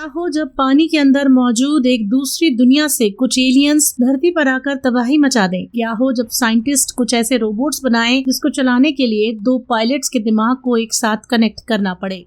क्या हो जब पानी के अंदर मौजूद एक दूसरी दुनिया से कुछ एलियंस धरती पर आकर तबाही मचा दें। क्या हो जब साइंटिस्ट कुछ ऐसे रोबोट्स बनाएं जिसको चलाने के लिए दो पायलट्स के दिमाग को एक साथ कनेक्ट करना पड़े।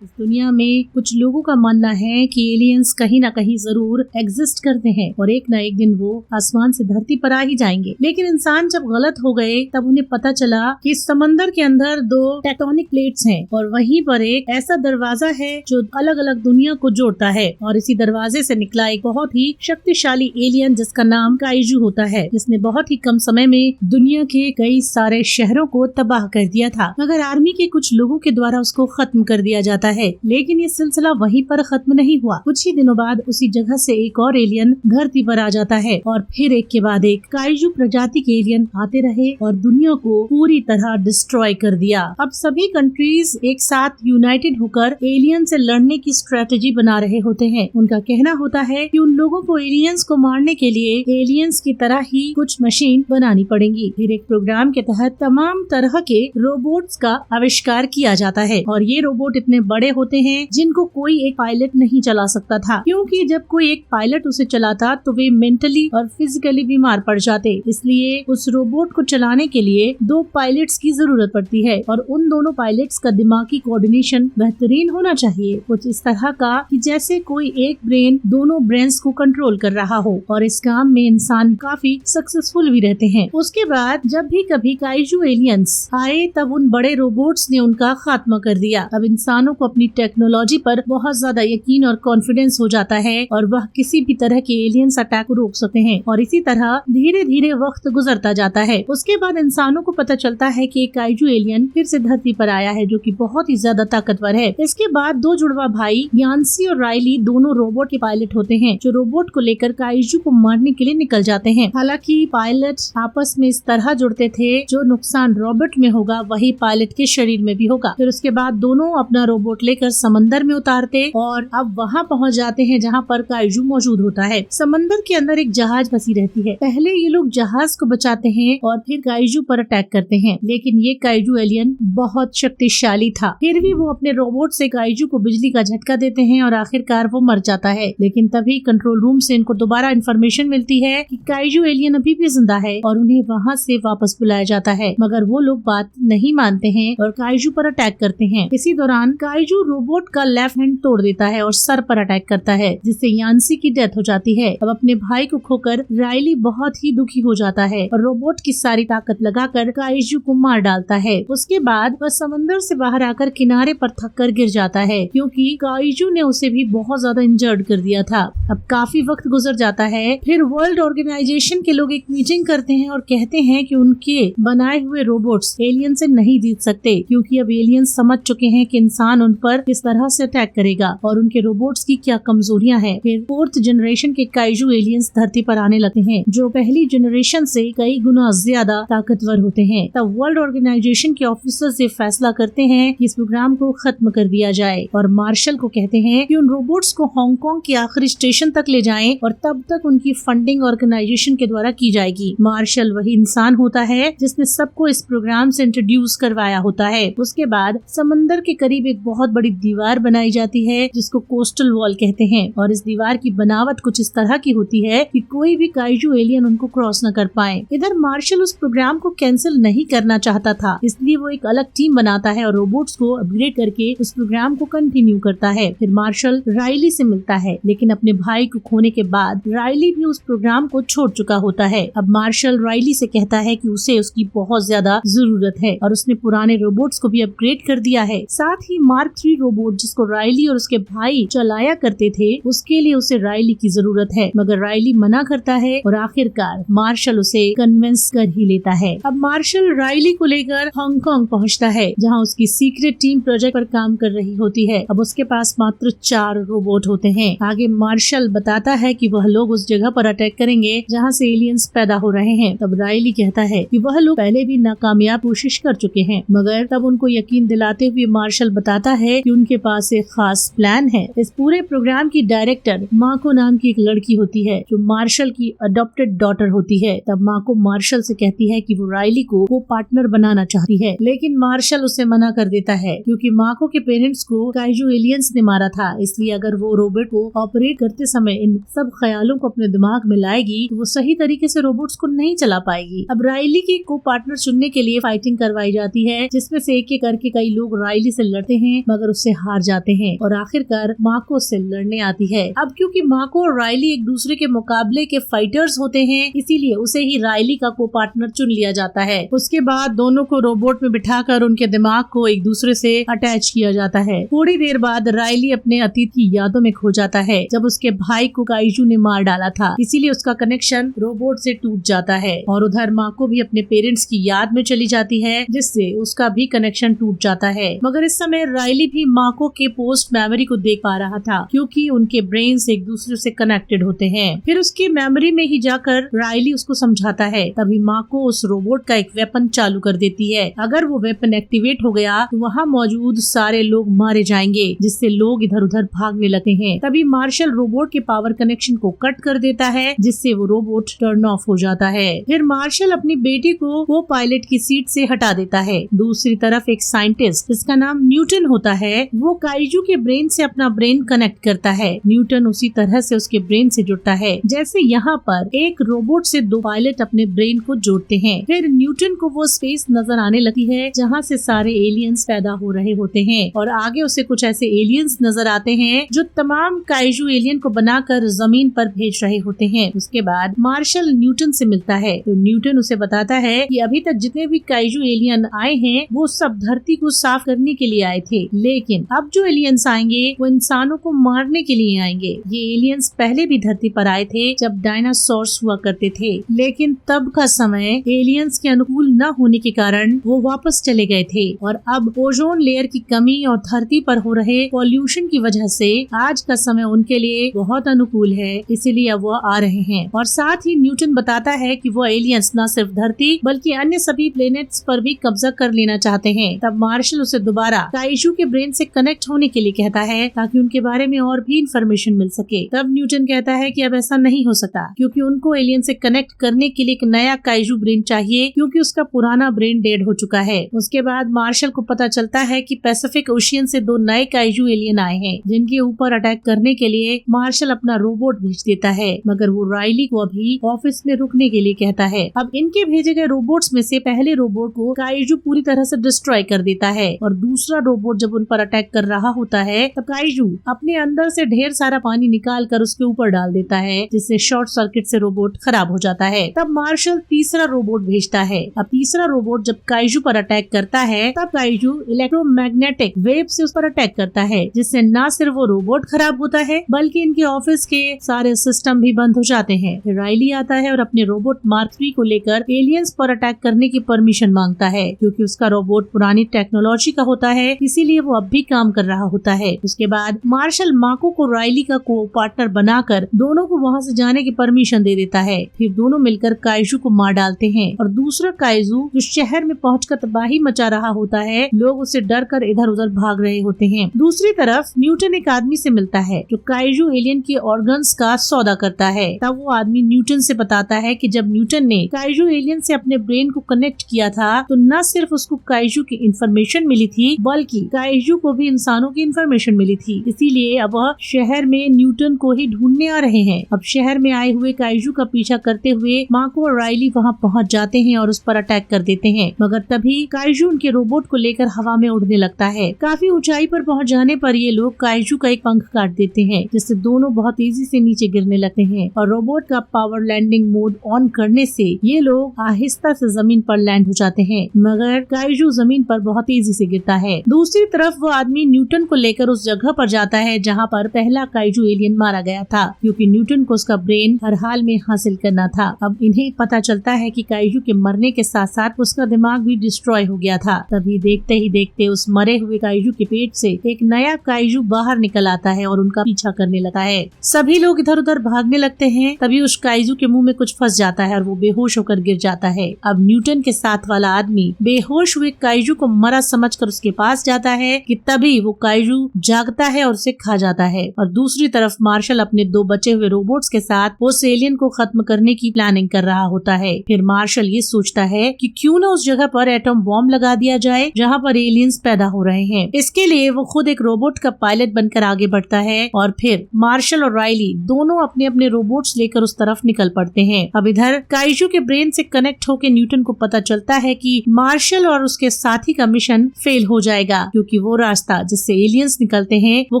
इस दुनिया में कुछ लोगों का मानना है कि एलियंस कहीं ना कहीं जरूर एग्जिस्ट करते हैं और एक ना एक दिन वो आसमान से धरती पर आ ही जाएंगे। लेकिन इंसान जब गलत हो गए तब उन्हें पता चला कि समंदर के अंदर दो टेक्टोनिक प्लेट्स हैं और वहीं पर एक ऐसा दरवाजा है जो अलग अलग दुनिया को जोड़ता है और इसी दरवाजे से निकला एक बहुत ही शक्तिशाली एलियन जिसका नाम काइजू होता है, जिसने बहुत ही कम समय में दुनिया के कई सारे शहरों को तबाह कर दिया था, मगर आर्मी के कुछ लोगों के द्वारा उसको खत्म कर दिया जाता है। लेकिन ये सिलसिला वहीं पर खत्म नहीं हुआ। कुछ ही दिनों बाद उसी जगह से एक और एलियन धरती पर आ जाता है और फिर एक के बाद एक काइजू प्रजाति के एलियन आते रहे और दुनिया को पूरी तरह डिस्ट्रॉय कर दिया। अब सभी कंट्रीज एक साथ यूनाइटेड होकर एलियन से लड़ने की स्ट्रेटेजी बना रहे होते हैं। उनका कहना होता है कि उन लोगों को एलियंस को मारने के लिए एलियंस की तरह ही कुछ मशीन बनानी पड़ेंगी। फिर एक प्रोग्राम के तहत तमाम तरह के रोबोट्स का आविष्कार किया जाता है और ये रोबोट इतने बड़े होते हैं जिनको कोई एक पायलट नहीं चला सकता था, क्योंकि जब कोई एक पायलट उसे चलाता तो वे मेंटली और फिजिकली बीमार पड़ जाते। इसलिए उस रोबोट को चलाने के लिए दो पायलट्स की जरूरत पड़ती है और उन दोनों पायलट्स का दिमागी कोऑर्डिनेशन बेहतरीन होना चाहिए, कुछ इस तरह का कि जैसे कोई एक ब्रेन दोनों ब्रेन्स को कंट्रोल कर रहा हो। और इस काम में इंसान काफी सक्सेसफुल भी रहते हैं। उसके बाद जब भी कभी काइजू एलियंस आए तब उन बड़े रोबोट्स ने उनका खात्मा कर दिया। अब इंसानों को अपनी टेक्नोलॉजी पर बहुत ज्यादा यकीन और कॉन्फिडेंस हो जाता है और वह किसी भी तरह के एलियंस अटैक को रोक सकते हैं। और इसी तरह धीरे धीरे वक्त गुजरता जाता है। उसके बाद इंसानों को पता चलता है कि एक काइजू एलियन फिर से धरती पर आया है जो कि बहुत ही ज्यादा ताकतवर है। इसके बाद दो जुड़वा भाई यान्सी और राइली दोनों रोबोट के पायलट होते हैं जो रोबोट को लेकर काइजू को मारने के लिए निकल जाते हैं। हालांकि पायलट आपस में इस तरह जुड़ते थे जो नुकसान रोबोट में होगा वही पायलट के शरीर में भी होगा। फिर उसके बाद दोनों अपना रोबोट लेकर समंदर में उतारते और अब वहाँ पहुँच जाते हैं जहाँ पर काइजू मौजूद होता है। समंदर के अंदर एक जहाज फंसी रहती है। पहले ये लोग जहाज को बचाते हैं और फिर काइजू पर अटैक करते हैं, लेकिन ये काइजू एलियन बहुत शक्तिशाली था। फिर भी वो अपने रोबोट से काइजू को बिजली का झटका देते हैं और आखिरकार वो मर जाता है। लेकिन तभी कंट्रोल रूम से इनको दोबारा इन्फॉर्मेशन मिलती है कि काइजू एलियन अभी भी जिंदा है और उन्हें वहाँ से वापस बुलाया जाता है, मगर वो लोग बात नहीं मानते हैं और काइजू पर अटैक करते हैं। इसी दौरान काइजू रोबोट का लेफ्ट हैंड तोड़ देता है और सर पर अटैक करता है, जिससे यान्सी की डेथ हो जाती है। अब अपने भाई को खोकर राइली बहुत ही दुखी हो जाता है और रोबोट की सारी ताकत लगाकर काइजू को मार डालता है। उसके बाद वह समंदर से बाहर आकर किनारे पर थक कर गिर जाता है, क्योंकि काइजू ने उसे भी बहुत ज्यादा इंजर्ड कर दिया था। अब काफी वक्त गुजर जाता है। फिर वर्ल्ड ऑर्गेनाइजेशन के लोग एक मीटिंग करते हैं और कहते हैं कि उनके बनाए हुए रोबोट्स एलियन से नहीं जीत सकते, क्योंकि अब एलियन समझ चुके हैं कि इंसान उन पर किस तरह से अटैक करेगा और उनके रोबोट्स की क्या कमजोरियां हैं। फिर फोर्थ जनरेशन के काइजू एलियंस धरती पर आने लगते हैं जो पहली जनरेशन से कई गुना ज्यादा ताकतवर होते हैं। तब वर्ल्ड ऑर्गेनाइजेशन के ऑफिसर्स ये फैसला करते हैं कि इस प्रोग्राम को खत्म कर दिया जाए और मार्शल को कहते हैं कि उन रोबोट्स को हांगकांग के आखिरी स्टेशन तक ले जाएं और तब तक उनकी फंडिंग ऑर्गेनाइजेशन के द्वारा की जाएगी। मार्शल वही इंसान होता है जिसने सबको इस प्रोग्राम से इंट्रोड्यूस करवाया होता है। उसके बाद समंदर के करीब एक बहुत बड़ी दीवार बनाई जाती है जिसको कोस्टल वॉल कहते हैं और इस दीवार की बनावट कुछ इस तरह की होती है कि कोई भी काइजू एलियन उनको क्रॉस न कर पाए। इधर मार्शल उस प्रोग्राम को कैंसिल नहीं करना चाहता था, इसलिए वो एक अलग टीम बनाता है और रोबोट्स को अपग्रेड करके उस प्रोग्राम को कंटिन्यू करता है। फिर मार्शल राइली से मिलता है, लेकिन अपने भाई को खोने के बाद राइली भी उस प्रोग्राम को छोड़ चुका होता है। अब मार्शल राइली से कहता है कि उसे उसकी बहुत ज्यादा जरूरत है और उसने पुराने रोबोट्स को भी अपग्रेड कर दिया है। साथ ही मार्क 3 रोबोट जिसको राइली और उसके भाई चलाया करते थे उसके लिए उसे राइली की जरूरत है, मगर राइली मना करता है और आखिरकार मार्शल उसे कन्विंस कर ही लेता है। अब मार्शल राइली को लेकर हांगकांग पहुंचता है जहां उसकी सीक्रेट टीम प्रोजेक्ट पर काम कर रही होती है। अब उसके पास मात्र 4 रोबोट होते हैं। आगे मार्शल बताता है कि वह लोग उस जगह पर अटैक करेंगे जहां से एलियंस पैदा हो रहे हैं। तब राइली कहता है कि वह लोग पहले भी नाकामयाब कोशिश कर चुके हैं, मगर तब उनको यकीन दिलाते हुए मार्शल बताता है कि उनके पास एक खास प्लान है। इस पूरे प्रोग्राम की डायरेक्टर माको नाम की एक लड़की होती है जो मार्शल मार्शल की अडॉप्टेड डॉटर होती है। तब माको मार्शल से कहती है कि वो राइली को पार्टनर बनाना चाहती है, लेकिन मार्शल उसे मना कर देता है क्योंकि माको के पेरेंट्स को काइजू एलियंस ने मारा था। इसलिए अगर वो रोबोट को ऑपरेट करते समय इन सब ख्यालों को अपने दिमाग में लाएगी तो वो सही तरीके से रोबोट्स को नहीं चला पाएगी। अब राइली की को पार्टनर चुनने के लिए फाइटिंग करवाई जाती है, जिसमें से एक एक करके कई लोग राइली से लड़ते हैं मगर उससे हार जाते हैं और आखिरकार माको से लड़ने आती है। अब क्योंकि माको और राइली एक दूसरे के मुकाबले के फाइटर्स होते हैं, इसीलिए उसे ही राइली का को पार्टनर चुन लिया जाता है। उसके बाद दोनों को रोबोट में बिठाकर उनके दिमाग को एक दूसरे से अटैच किया जाता है। थोड़ी देर बाद राइली अपने अतीत की यादों में खो जाता है जब उसके भाई को काइजू ने मार डाला था, इसीलिए उसका कनेक्शन रोबोट से टूट जाता है। और उधर माको भी अपने पेरेंट्स की याद में चली जाती है, जिससे उसका भी कनेक्शन टूट जाता है। मगर इस समय राइली भी माको के पोस्ट मेमोरी को देख पा रहा था क्योंकि उनके ब्रेन्स एक दूसरे से कनेक्टेड होते हैं। फिर उसकी मेमोरी में ही जाकर राइली उसको समझाता है। तभी माको उस रोबोट का एक वेपन चालू कर देती है। अगर वो वेपन एक्टिवेट हो गया तो वहाँ मौजूद सारे लोग मारे जाएंगे, जिससे लोग इधर उधर भागने लगते हैं। तभी मार्शल रोबोट के पावर कनेक्शन को कट कर देता है, जिससे वो रोबोट टर्न ऑफ हो जाता है। फिर मार्शल अपनी बेटी को पायलट की सीट से हटा देता है। दूसरी तरफ एक साइंटिस्ट जिसका नाम न्यूटन होता है, वो काइजू के ब्रेन से अपना ब्रेन कनेक्ट करता है। न्यूटन उसी तरह से उसके ब्रेन से जुड़ता है जैसे यहाँ पर एक रोबोट से दो पायलट अपने ब्रेन को जोड़ते हैं। फिर न्यूटन को वो स्पेस नजर आने लगती है जहाँ से सारे एलियंस पैदा हो रहे होते हैं और आगे उसे कुछ ऐसे एलियंस नजर आते हैं जो तमाम काइजू एलियन को बनाकर जमीन पर भेज रहे होते हैं। उसके बाद मार्शल न्यूटन से मिलता है तो न्यूटन उसे बताता है कि अभी तक जितने भी काइजू एलियन आए हैं वो सब धरती को साफ करने के लिए आए थे, लेकिन अब जो एलियंस आएंगे वो इंसानों को मारने के लिए आएंगे। ये एलियंस पहले भी धरती पर आए थे जब डायनासोर्स हुआ करते थे, लेकिन तब का समय एलियंस के अनुकूल न होने के कारण वो वापस चले गए थे और अब ओजोन लेयर की कमी और धरती पर हो रहे पॉल्यूशन की वजह से आज का समय उनके लिए बहुत अनुकूल है, इसीलिए अब वो आ रहे हैं। और साथ ही न्यूटन बताता है कि वो एलियंस न सिर्फ धरती बल्कि अन्य सभी प्लेनेट्स पर भी कब्जा कर लेना चाहते हैं। तब मार्शल उसे दोबारा काइजू के ब्रेन से कनेक्ट होने के लिए कहता है ताकि उनके बारे में और भी इंफॉर्मेशन मिल सके। तब न्यूटन कहता है कि अब ऐसा नहीं हो सकता क्योंकि उनको एलियन से कनेक्ट करने के लिए एक नया काइजू ब्रेन चाहिए क्योंकि उसका पुराना ब्रेन डेड हो चुका है। उसके बाद मार्शल को पता चलता है कि पैसिफिक ओशियन से दो नए काइजू एलियन आए हैं जिनके ऊपर अटैक करने के लिए मार्शल अपना रोबोट भेज देता है, मगर वो राइली को अभी ऑफिस में रुकने के लिए कहता है। अब इनके भेजे गए रोबोट्स में से पहले रोबोट को काइजू पूरी तरह से डिस्ट्रॉय कर देता है और दूसरा रोबोट जब उन पर अटैक कर रहा होता है तब काइजू अपने अंदर से ढेर सारा पानी निकाल कर उसके ऊपर डाल देता है, जिससे शॉर्ट सर्किट से रोबोट खराब हो जाता है। तब मार्शल तीसरा रोबोट भेजता है। अब तीसरा रोबोट जब काइजू पर अटैक करता है तब काइजू इलेक्ट्रोमैग्नेटिक वेव से उस पर अटैक करता है, जिससे न सिर्फ वो रोबोट खराब होता है बल्कि इनके ऑफिस के सारे सिस्टम भी बंद हो जाते हैं। फिर राइली आता है और अपने रोबोट मार्क 3 को लेकर एलियंस पर अटैक करने की परमिशन मांगता है क्योंकि उसका रोबोट पुरानी टेक्नोलॉजी का होता है, इसीलिए वो अब भी काम कर रहा होता है। उसके बाद मार्शल माको को राइली का को पार्टनर बनाकर दोनों को वहाँ से जाने की परमिशन दे देता है। फिर दोनों मिलकर काइजू को मार डालते हैं और दूसरा काइजू जो शहर में पहुंचकर तबाही मचा रहा होता है, लोग उससे डर कर इधर उधर भाग रहे होते हैं। दूसरी तरफ न्यूटन एक आदमी से मिलता है जो काइजू एलियन के ऑर्गन्स का सौदा करता है। तब वो आदमी न्यूटन से बताता है कि जब न्यूटन ने काइजू एलियन से अपने ब्रेन को कनेक्ट किया था तो न सिर्फ उसको काइजू की इंफॉर्मेशन मिली थी बल्कि काइजू को भी इंसानों की इंफॉर्मेशन मिली थी, इसीलिए अब वह शहर में न्यूटन को ही ढूंढने आ रहे हैं। अब शहर में आए हुए काइजू का पीछा करते हुए माको और राइली वहाँ पहुँच जाते हैं और उस पर अटैक कर देते हैं, मगर तभी काइजू उनके रोबोट को लेकर हवा में उड़ने लगता है। काफी ऊंचाई पर पहुँच जाने पर ये लोग काइजू का एक पंख काट देते हैं, जिससे दोनों बहुत तेजी से नीचे गिरने लगते हैं और रोबोट का पावर लैंडिंग मोड ऑन करने से ये लोग आहिस्ता से जमीन पर लैंड हो जाते हैं, मगर काइजू जमीन पर बहुत तेजी से गिरता है। दूसरी तरफ वो आदमी न्यूटन को लेकर उस जगह पर जाता है जहाँ पर पहला काइजू एलियन मारा गया था, क्योंकि न्यूटन को उसका ब्रेन हर हाल में हासिल करना था। अब इन्हें पता चलता है कि काइजू के मरने के साथ साथ उसका दिमाग भी डिस्ट्रॉय हो गया था। तभी देखते ही देखते उस मरे हुए काइजू के पेट से एक नया काइजू बाहर निकल आता है और उनका पीछा करने लगा है। सभी लोग इधर उधर भागने लगते हैं। तभी उस काइजू के मुंह में कुछ फंस जाता है और वो बेहोश होकर गिर जाता है। अब न्यूटन के साथ वाला आदमी बेहोश हुए काइजू को मरा समझकर उसके पास जाता है कि तभी वो काइजू जागता है और उसे खा जाता है। और दूसरी तरफ मार्शल अपने दो बचे हुए रोबोट्स के साथ साथ उस एलियन को खत्म करने की प्लानिंग कर रहा होता है। फिर मार्शल ये सोचता है कि क्यों न उस जगह पर एटम बॉम्ब लगा दिया जाए जहाँ पर एलियंस पैदा हो रहे हैं। इसके लिए वो खुद एक रोबोट का पायलट बनकर आगे बढ़ता है और फिर मार्शल और राइली दोनों अपने अपने रोबोट्स लेकर उस तरफ निकल पड़ते हैं। अब इधर काइजू के ब्रेन से कनेक्ट होकर न्यूटन को पता चलता है कि मार्शल और उसके साथी का मिशन फेल हो जाएगा, क्योंकि वो रास्ता जिससे एलियंस निकलते हैं वो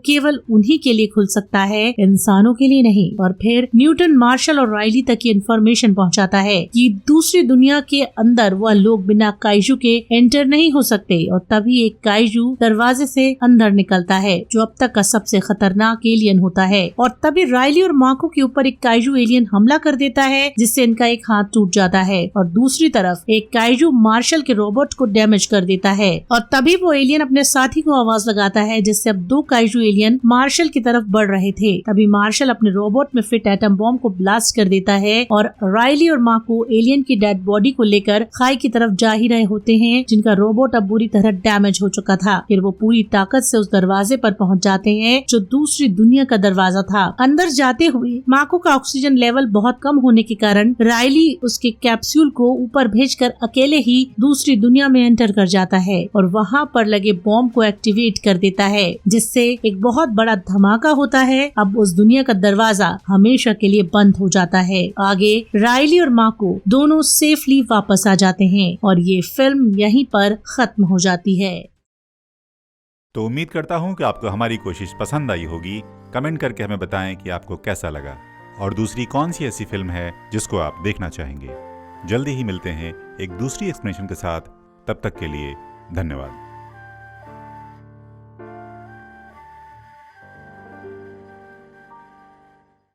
केवल उन्हीं के लिए खुल सकता है, इंसानों के लिए नहीं। और फिर न्यूटन मार्शल और राइली तक ये इन्फॉर्मेशन पहुंचाता है कि दूसरी दुनिया के अंदर वह लोग बिना काइजू के एंटर नहीं हो सकते, और तभी एक काइजू दरवाजे से अंदर निकलता है जो अब तक का सबसे खतरनाक एलियन होता है। और तभी राइली और माको के ऊपर एक काइजू एलियन हमला कर देता है जिससे इनका एक हाथ टूट जाता है, और दूसरी तरफ एक काइजू मार्शल के रोबोट को डैमेज कर देता है। और तभी वो एलियन अपने साथी को आवाज लगाता है जिससे अब दो काइजू एलियन मार्शल की तरफ बढ़ रहे थे। तभी मार्शल अपने रोबोट में फिट एटम बॉम्ब को ब्लास्ट कर देता है और राइली और माको एलियन की डेड बॉडी को लेकर खाई की तरफ जा ही रहे होते हैं, जिनका रोबोट अब बुरी तरह डैमेज हो चुका था। फिर वो पूरी ताकत से उस दरवाजे पर पहुंच जाते हैं जो दूसरी दुनिया का दरवाजा था। अंदर जाते हुए माको का ऑक्सीजन लेवल बहुत कम होने के कारण राइली उसके कैप्सूल को ऊपर भेजकर अकेले ही दूसरी दुनिया में एंटर कर जाता है और वहाँ पर लगे बॉम्ब को एक्टिवेट कर देता है, जिससे एक बहुत बड़ा धमाका होता है। अब उस दुनिया का दरवाजा हमेशा के लिए बंद हो जाता है। आगे राइली और माको दोनों सेफली वापस आ जाते हैं और ये फिल्म यहीं पर खत्म हो जाती है। तो उम्मीद करता हूँ कि आपको हमारी कोशिश पसंद आई होगी। कमेंट करके हमें बताएं कि आपको कैसा लगा और दूसरी कौन सी ऐसी फिल्म है जिसको आप देखना चाहेंगे। जल्दी ही मिलते हैं एक दूसरी एक्सप्लेनेशन के साथ। तब तक के लिए धन्यवाद।